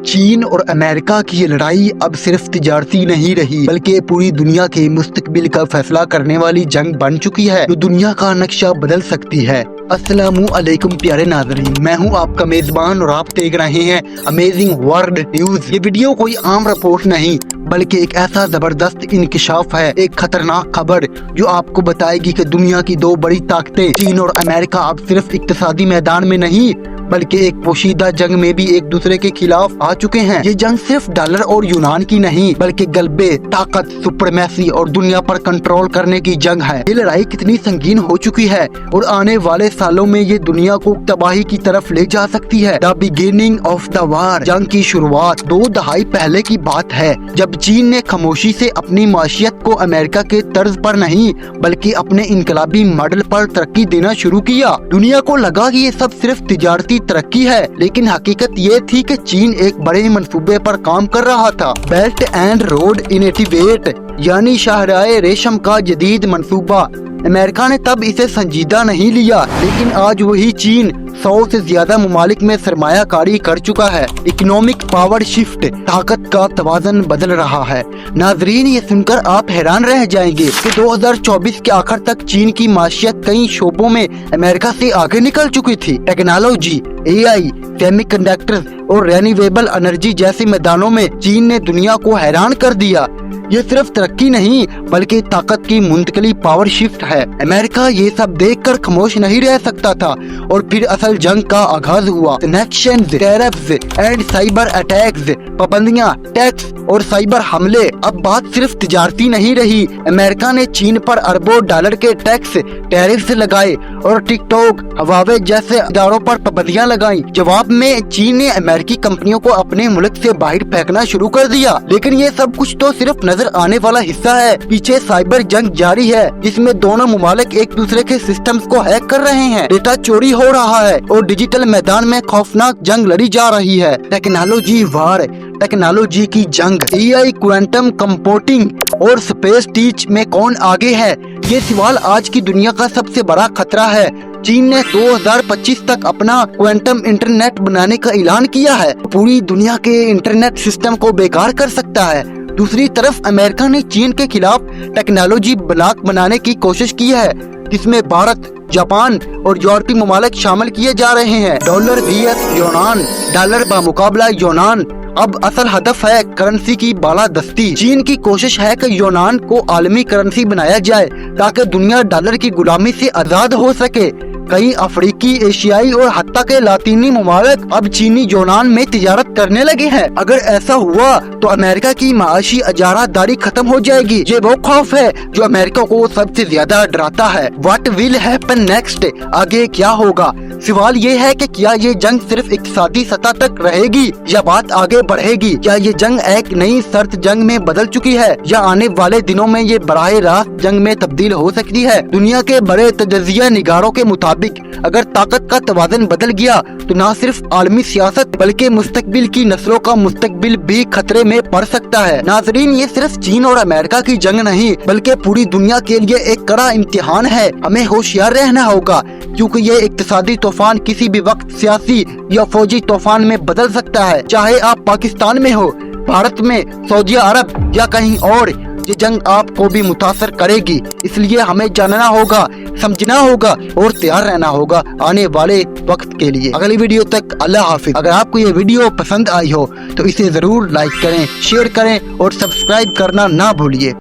چین اور امریکہ کی یہ لڑائی اب صرف تجارتی نہیں رہی بلکہ پوری دنیا کے مستقبل کا فیصلہ کرنے والی جنگ بن چکی ہے جو دنیا کا نقشہ بدل سکتی ہے۔ السلام علیکم پیارے ناظرین، میں ہوں آپ کا میزبان اور آپ دیکھ رہے ہیں امیزنگ ورلڈ نیوز۔ یہ ویڈیو کوئی عام رپورٹ نہیں بلکہ ایک ایسا زبردست انکشاف ہے، ایک خطرناک خبر جو آپ کو بتائے گی کہ دنیا کی دو بڑی طاقتیں چین اور امریکہ اب صرف اقتصادی میدان میں نہیں بلکہ ایک پوشیدہ جنگ میں بھی ایک دوسرے کے خلاف آ چکے ہیں۔ یہ جنگ صرف ڈالر اور یونان کی نہیں بلکہ غلبے، طاقت، سپرمیسی اور دنیا پر کنٹرول کرنے کی جنگ ہے۔ یہ لڑائی کتنی سنگین ہو چکی ہے اور آنے والے سالوں میں یہ دنیا کو تباہی کی طرف لے جا سکتی ہے۔ دا بگننگ آف دا وار، جنگ کی شروعات 2 دہائی پہلے کی بات ہے جب چین نے خاموشی سے اپنی معیشت کو امریکہ کے طرز پر نہیں بلکہ اپنے انقلابی ماڈل پر ترقی دینا شروع کیا۔ دنیا کو لگا کہ یہ سب صرف تجارتی ترقی ہے، لیکن حقیقت یہ تھی کہ چین ایک بڑے منصوبے پر کام کر رہا تھا۔ بیلٹ اینڈ روڈ انیٹیویٹ یعنی شاہراہ ریشم کا جدید منصوبہ۔ امریکہ نے تب اسے سنجیدہ نہیں لیا، لیکن آج وہی چین 100 سے زیادہ ممالک میں سرمایہ کاری کر چکا ہے۔ اکنامک پاور شفٹ، طاقت کا توازن بدل رہا ہے۔ ناظرین، یہ سن کر آپ حیران رہ جائیں گے کہ 2024 کے آخر تک چین کی معیشت کئی شعبوں میں امریکہ سے آگے نکل چکی تھی۔ ٹیکنالوجی، AI، سیمی کنڈکٹرز اور رینیویبل انرجی جیسے میدانوں میں چین نے دنیا کو حیران کر دیا۔ یہ صرف ترقی نہیں بلکہ طاقت کی منتقلی پاور شفٹ ہے۔ امریکہ یہ سب دیکھ کر خاموش نہیں رہ سکتا تھا اور پھر اصل جنگ کا آغاز ہوا۔ سینکشنز، ٹیرفز اینڈ سائبر اٹیکس، پابندیاں، ٹیکس اور سائبر حملے۔ اب بات صرف تجارتی نہیں رہی، امریکہ نے چین پر اربوں ڈالر کے ٹیکس، ٹیرفز لگائے اور ٹک ٹاک، ہواوے جیسے اداروں پر پابندیاں لگائیں۔ جواب میں چین نے امریکی کمپنیوں کو اپنے ملک سے باہر پھینکنا شروع کر دیا۔ لیکن یہ سب کچھ تو صرف نظر آنے والا حصہ ہے، پیچھے سائبر جنگ جاری ہے جس میں دونوں ممالک ایک دوسرے کے سسٹمز کو ہیک کر رہے ہیں، ڈیٹا چوری ہو رہا ہے اور ڈیجیٹل میدان میں خوفناک جنگ لڑی جا رہی ہے۔ ٹیکنالوجی وار، ٹیکنالوجی کی جنگ، AI، کوانٹم کمپیوٹنگ اور سپیس ٹیچ میں کون آگے ہے؟ یہ سوال آج کی دنیا کا سب سے بڑا خطرہ ہے۔ چین نے 2025 تک اپنا کوانٹم انٹرنیٹ بنانے کا اعلان کیا ہے، پوری دنیا کے انٹرنیٹ سسٹم کو بیکار کر سکتا ہے۔ دوسری طرف امریکہ نے چین کے خلاف ٹیکنالوجی بلاک بنانے کی کوشش کی ہے جس میں بھارت، جاپان اور یورپی ممالک شامل کیے جا رہے ہیں۔ ڈالر vs یونان، ڈالر بمقابلہ یونان۔ اب اصل ہدف ہے کرنسی کی بالادستی۔ چین کی کوشش ہے کہ یونان کو عالمی کرنسی بنایا جائے تاکہ دنیا ڈالر کی غلامی سے آزاد ہو سکے۔ کئی افریقی، ایشیائی اور حتیٰ کہ لاطینی ممالک اب چینی یونان میں تجارت کرنے لگے ہیں۔ اگر ایسا ہوا تو امریکہ کی معاشی اجارہ داری ختم ہو جائے گی۔ یہ وہ خوف ہے جو امریکہ کو سب سے زیادہ ڈراتا ہے۔ What will happen next? آگے کیا ہوگا؟ سوال یہ ہے کہ کیا یہ جنگ صرف اقتصادی سطح تک رہے گی یا بات آگے بڑھے گی؟ کیا یہ جنگ ایک نئی سرد جنگ میں بدل چکی ہے یا آنے والے دنوں میں یہ براہ راست جنگ میں تبدیل ہو سکتی ہے؟ دنیا کے بڑے تجزیہ نگاروں کے مطابق اگر طاقت کا توازن بدل گیا تو نہ صرف عالمی سیاست بلکہ مستقبل کی نسلوں کا مستقبل بھی خطرے میں پڑ سکتا ہے۔ ناظرین، یہ صرف چین اور امریکہ کی جنگ نہیں بلکہ پوری دنیا کے لیے ایک کڑا امتحان ہے۔ ہمیں ہوشیار رہنا ہوگا کیونکہ یہ اقتصادی طوفان کسی بھی وقت سیاسی یا فوجی طوفان میں بدل سکتا ہے۔ چاہے آپ پاکستان میں ہو، بھارت میں، سعودی عرب یا کہیں اور، یہ جنگ آپ کو بھی متاثر کرے گی۔ اس لیے ہمیں جاننا ہوگا، سمجھنا ہوگا اور تیار رہنا ہوگا آنے والے وقت کے لیے۔ اگلی ویڈیو تک اللہ حافظ۔ اگر آپ کو یہ ویڈیو پسند آئی ہو تو اسے ضرور لائک کریں، شیئر کریں اور سبسکرائب کرنا نہ بھولیے۔